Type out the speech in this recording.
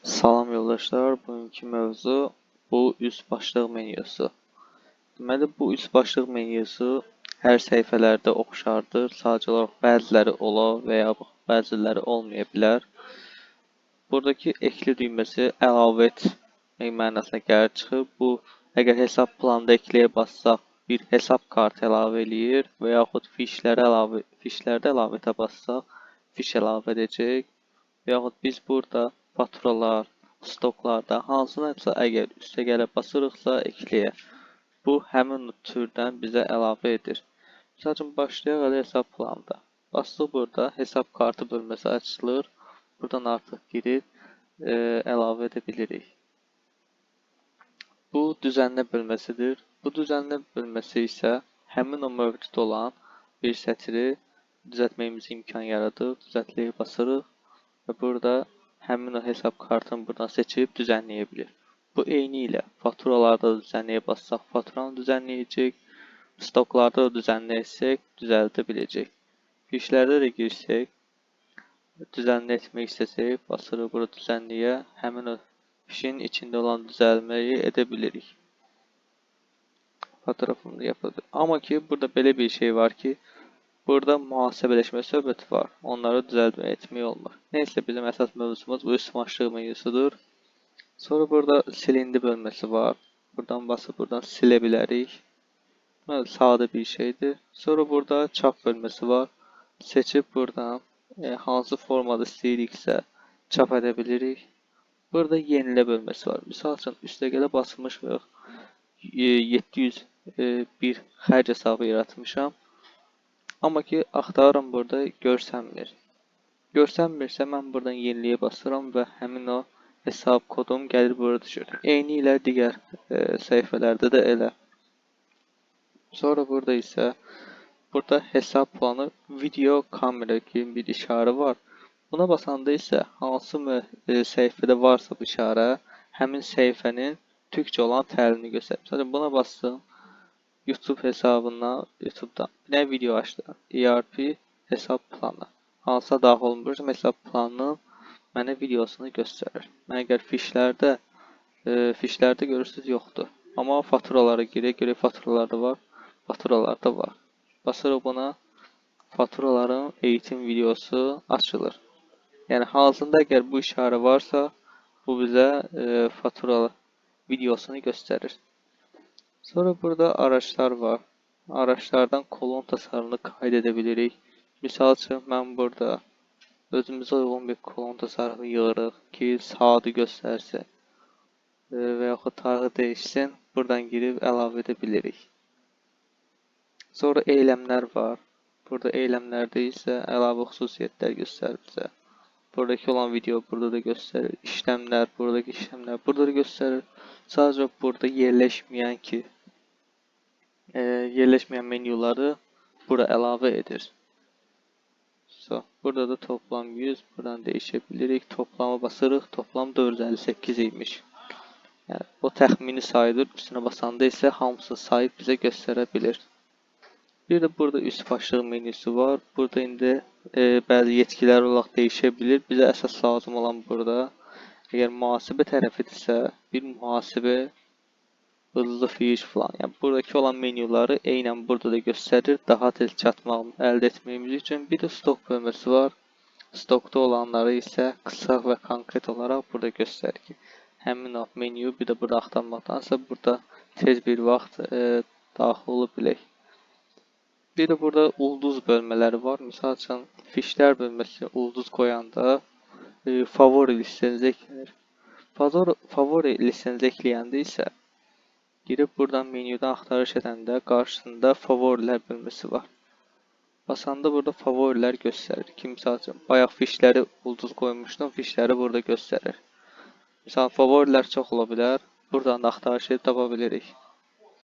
Salam yoldaşlar, bugünkü mövzu bu üst başlıq menyusu. Deməli, bu üst başlıq menyusu hər səhifələrdə oxşardır. Sadəcə olaraq bəziləri ola və ya bəziləri olmaya bilər. Buradakı ekli düyməsi əlavə etmək mənasına gəlir çıxır. Bu, əgər hesab planında ekliyə bassaq, bir hesab kartı əlavə eləyir və yaxud fişlərdə əlavə etə bassaq, fiş əlavə edəcək. Və yaxud biz burada faturalar, stoklarda hansınasa əgər üstə gəlib basırıqsa ekliyə. Bu, həmin türdən bizə əlavə edir. Misal üçün, başlayaq elə hesab planında. Bastıq burada, hesab kartı bölməsi açılır. Buradan artıq girib əlavə edə bilirik. Bu, düzənlə bölməsidir. Bu düzənlə bölməsi isə həmin o mövcud olan bir sətri düzəltməyimizə imkan yaradır. Düzəltliyə basırıq. Və burada həmin o hesab kartını buradan seçib düzənləyə bilir. Bu eyni ilə faturalarda da düzənləyə bassaq, faturanı düzənləyəcək. Stoklarda da düzənləyirsək, düzəldə biləcək. Fişlərdə də girsək, düzənlə etmək istəsək, basırıq burada düzənləyə, həmin o fişin içində olan düzəlməyi edə bilirik. Fotoğrafını da yapabilir. Amma ki, burada belə bir şey var ki, burada mühasibələşmə söhbəti var. Onları düzəltmə etmək olmur. Neysə, bizim əsas mövzumuz bu üst başlıq menyusudur. Sonra burada silindi bölməsi var. Buradan basıb buradan silə bilərik. Sadə bir şeydir. Sonra burada çap bölməsi var. Seçib buradan hansı formada istəyiriksə çap edə bilirik. Burada yenilə bölməsi var. Misal üçün, üstə gələ basılmış və 701 xərc hesabı yaratmışam. Amma ki, axtarıram burada görsənmir. Görsənmirsə, mən buradan yeniliyə basıram və həmin o hesab kodum gəlir burada düşür. Eyni ilə digər səhifələrdə də elə. Sonra burada isə burada hesab planı video kamera kimi bir işarə var. Buna basanda isə hansı səhifədə varsa bu işarə, həmin səhifənin türkçə olan təlimini göstərir. Məsələn, buna bastım. YouTube hesabından, YouTube'dan nə video açdım? ERP hesab planı. Hansısa daxil olunmuş hesab planının mənə videosunu göstərir. Mən əgər fişlərdə görürsünüz, yoxdur. Amma faturalara görək faturalarda var, faturalarda var. Basırıq buna, faturaların eğitim videosu açılır. Yəni, halsında əgər bu işarə varsa, bu bizə fatura videosunu göstərir. Sonra burada araçlar var. Araçlardan kolon tasarımını qayd edə bilirik. Misal üçün, mən burada özümüzə uyğun bir kolon tasarımı yığırıq ki, saatı göstərsin və yaxud tarixi dəyişsin. Buradan girib əlavə edə bilirik. Sonra eyləmlər var. Burada eyləmlərdə isə əlavə xüsusiyyətlər göstərir bizə. Buradakı olan video burada da göstərir. İşləmlər, buradakı işləmlər burada da göstərir. Sadəcə burada yerləşməyən menyuları bura əlavə edir. Burada da toplam 100, buradan dəyişə bilirik. Toplamı basırıq, toplam 458 imiş. Yəni, o təxmini sayıdır. Üstünə basanda isə hamısı sayıb bizə göstərə bilir. Bir də burada üst başlıq menyusu var. Burada indi bəzi yetkilər olaraq dəyişə bilir. Bizə əsas lazım olan burada, əgər mühasibə tərəfidirsə, bir mühasibə hızlı fiş falan. Yəni, buradakı olan menyuları eynən burada da göstərir. Daha tez çatmaq əldə etməyimiz üçün. Bir də stok bölməsi var. Stokda olanları isə qısa və konkret olaraq burada göstərir ki, həmin o menyu bir də burada axtarmaqdansa burada tez bir vaxt daxil olub bilək. Bir də burada ulduz bölmələri var. Misal üçün, fişlər bölməsi ulduz qoyanda favori listənizi eklənir. Favori listənizi ekləyəndə isə girib buradan menyudan axtarış edəndə qarşısında favorilər bölməsi var. Basanda burada favorilər göstərir ki, misal üçün, bayaq fişləri ulduz qoymuşdum, fişləri burada göstərir. Misal, favorilər çox ola bilər, buradan da axtarış edib tapa bilirik.